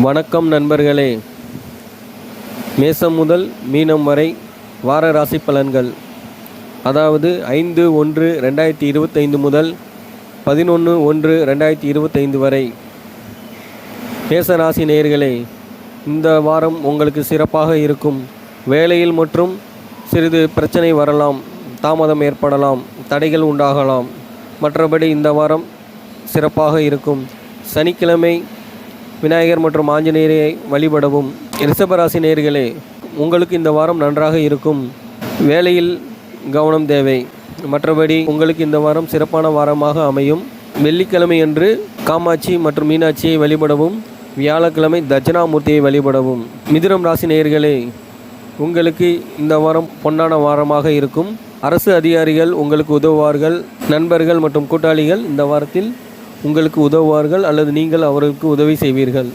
வணக்கம் நண்பர்களே. மேசம் முதல் மீனம் வரை வார ராசி பலன்கள், அதாவது 5/1/2025 முதல் 11/1/2025 வரை. மேச ராசி நேயர்களே, இந்த வாரம் உங்களுக்கு சிறப்பாக இருக்கும். வேலையில் மற்றும் சிறிது பிரச்சனை வரலாம், தாமதம் ஏற்படலாம், தடைகள் உண்டாகலாம். மற்றபடி இந்த வாரம் சிறப்பாக இருக்கும். சனிக்கிழமை விநாயகர் மற்றும் ஆஞ்சநேயரை வழிபடவும். ரிஷபராசி நேயர்களே, உங்களுக்கு இந்த வாரம் நன்றாக இருக்கும். வேலையில் கவனம் தேவை. மற்றபடி உங்களுக்கு இந்த வாரம் சிறப்பான வாரமாக அமையும். வெள்ளிக்கிழமை அன்று காமாட்சி மற்றும் மீனாட்சியை வழிபடவும். வியாழக்கிழமை தட்சிணாமூர்த்தியை வழிபடவும். மிதுனம் ராசி நேயர்களே, உங்களுக்கு இந்த வாரம் பொன்னான வாரமாக இருக்கும். அரசு அதிகாரிகள் உங்களுக்கு உதவுவார்கள். நண்பர்கள் மற்றும் கூட்டாளிகள் இந்த வாரத்தில் உங்களுக்கு உதவுவார்கள் அல்லது நீங்கள் அவர்களுக்கு உதவி செய்வீர்கள்.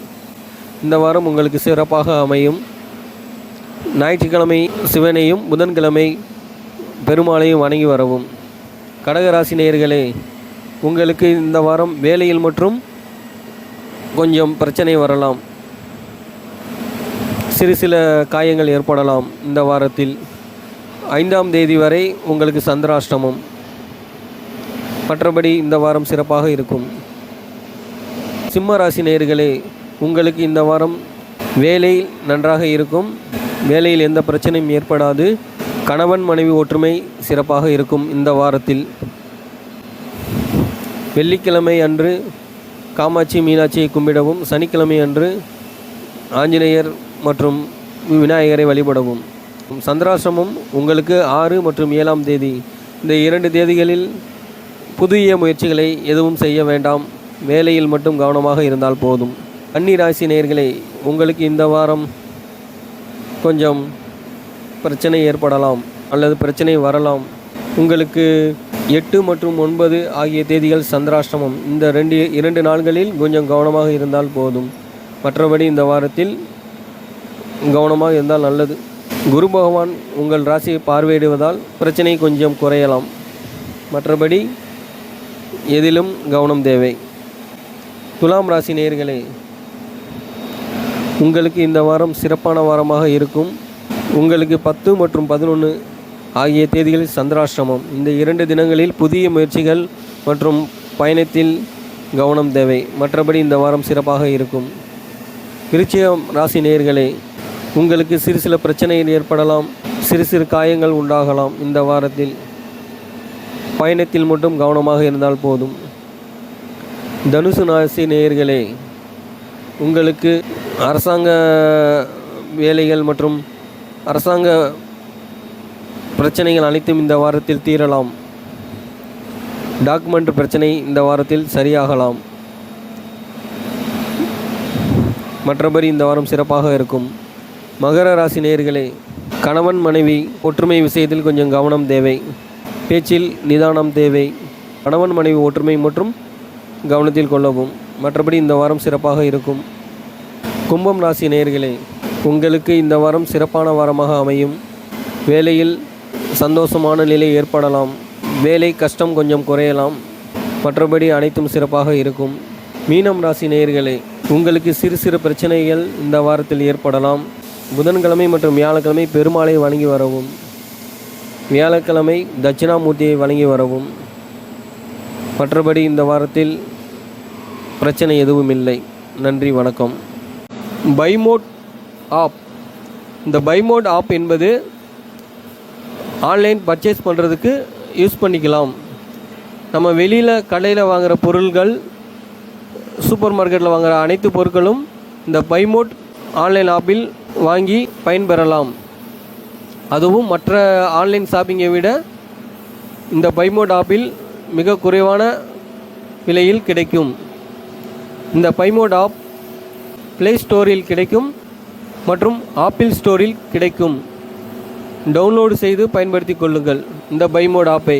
இந்த வாரம் உங்களுக்கு சிறப்பாக அமையும். ஞாயிற்றுக்கிழமை சிவனையும் புதன்கிழமை பெருமாளையும் வணங்கி வரவும். கடகராசி நேயர்களே, உங்களுக்கு இந்த வாரம் வேலையில் மற்றும் கொஞ்சம் பிரச்சனை வரலாம். சில காயங்கள் ஏற்படலாம். இந்த வாரத்தில் 5ஆம் தேதி வரை உங்களுக்கு சந்திராஷ்டமம். மற்றபடி இந்த வாரம் சிறப்பாக இருக்கும். சிம்ம ராசி நேயர்களே, உங்களுக்கு இந்த வாரம் வேலை நன்றாக இருக்கும். வேலையில் எந்த பிரச்சனையும் ஏற்படாது. கணவன் மனைவி ஒற்றுமை சிறப்பாக இருக்கும். இந்த வாரத்தில் வெள்ளிக்கிழமை அன்று காமாட்சி மீனாட்சியை கும்பிடவும். சனிக்கிழமை அன்று ஆஞ்சநேயர் மற்றும் விநாயகரை வழிபடவும். சந்திராசிரமம் உங்களுக்கு 6 மற்றும் 7ஆம் தேதி. இந்த 2 தேதிகளில் புதிய முயற்சிகளை எதுவும் செய்ய வேண்டாம். வேலையில் மட்டும் கவனமாக இருந்தால் போதும். கன்னி ராசி நேயர்களே, உங்களுக்கு இந்த வாரம் கொஞ்சம் பிரச்சனை ஏற்படலாம் அல்லது பிரச்சனை வரலாம். உங்களுக்கு 8 மற்றும் 9 ஆகிய தேதிகள் சந்திராஷ்டமம். இந்த 2 நாள்களில் கொஞ்சம் கவனமாக இருந்தால் போதும். மற்றபடி இந்த வாரத்தில் கவனமாக இருந்தால் நல்லது. குரு பகவான் உங்கள் ராசியை பார்வையிடுவதால் பிரச்சனை கொஞ்சம் குறையலாம். மற்றபடி எதிலும் கவனம் தேவை. துலாம் ராசி நேயர்களே, உங்களுக்கு இந்த வாரம் சிறப்பான வாரமாக இருக்கும். உங்களுக்கு 10 மற்றும் 11 ஆகிய தேதிகளில் சந்திராஷ்டமம். இந்த 2 தினங்களில் புதிய முயற்சிகள் மற்றும் பயணத்தில் கவனம் தேவை. மற்றபடி இந்த வாரம் சிறப்பாக இருக்கும். விருச்சிகம் ராசி நேயர்களே, உங்களுக்கு சில பிரச்சனைகள் ஏற்படலாம். சிறு காயங்கள் உண்டாகலாம். இந்த வாரத்தில் பயணத்தில் மட்டும் கவனமாக இருந்தால் போதும். தனுசு ராசி நேயர்களே, உங்களுக்கு அரசாங்க வேலைகள் மற்றும் அரசாங்க பிரச்சனைகள் அனைத்தும் இந்த வாரத்தில் தீரலாம். டாக்குமெண்ட் பிரச்சனை இந்த வாரத்தில் சரியாகலாம். மற்றபடி இந்த வாரம் சிறப்பாக இருக்கும். மகர ராசி நேயர்களே, கணவன் மனைவி ஒற்றுமை விஷயத்தில் கொஞ்சம் கவனம் தேவை. பேச்சில் நிதானம் தேவை. கணவன் மனைவி ஒற்றுமை மற்றும் கவனத்தில் கொள்ளவும். மற்றபடி இந்த வாரம் சிறப்பாக இருக்கும். கும்பம் ராசி நேயர்களே, உங்களுக்கு இந்த வாரம் சிறப்பான வாரமாக அமையும். வேலையில் சந்தோஷமான நிலை ஏற்படலாம். வேலை கஷ்டம் கொஞ்சம் குறையலாம். மற்றபடி அனைத்தும் சிறப்பாக இருக்கும். மீனம் ராசி நேயர்களே, உங்களுக்கு சிறு பிரச்சனைகள் இந்த வாரத்தில் ஏற்படலாம். புதன்கிழமை மற்றும் வியாழக்கிழமை பெருமாளை வணங்கி வரவும். வியாழக்கிழமை தட்சிணாமூர்த்தியை வணங்கி வரவும். மற்றபடி இந்த வாரத்தில் பிரச்சனை எதுவும் இல்லை. நன்றி, வணக்கம். பைமோட் ஆப். இந்த பைமோட் ஆப் என்பது ஆன்லைன் பர்ச்சேஸ் பண்ணுறதுக்கு யூஸ் பண்ணிக்கலாம். நம்ம வெளியில் கடையில் வாங்குகிற பொருள்கள், சூப்பர் மார்க்கெட்டில் வாங்குகிற அனைத்து பொருட்களும் இந்த பைமோட் ஆன்லைன் ஆப்பில் வாங்கி பயன்பெறலாம். அதுவும் மற்ற ஆன்லைன் ஷாப்பிங்கை விட இந்த பைமோட் ஆப்பில் மிக குறைவான விலையில் கிடைக்கும். இந்த பைமோட் ஆப் ப்ளே ஸ்டோரில் கிடைக்கும் மற்றும் ஆப்பிள் ஸ்டோரில் கிடைக்கும். டவுன்லோடு செய்து பயன்படுத்தி கொள்ளுங்கள் இந்த பைமோட் ஆப்பை.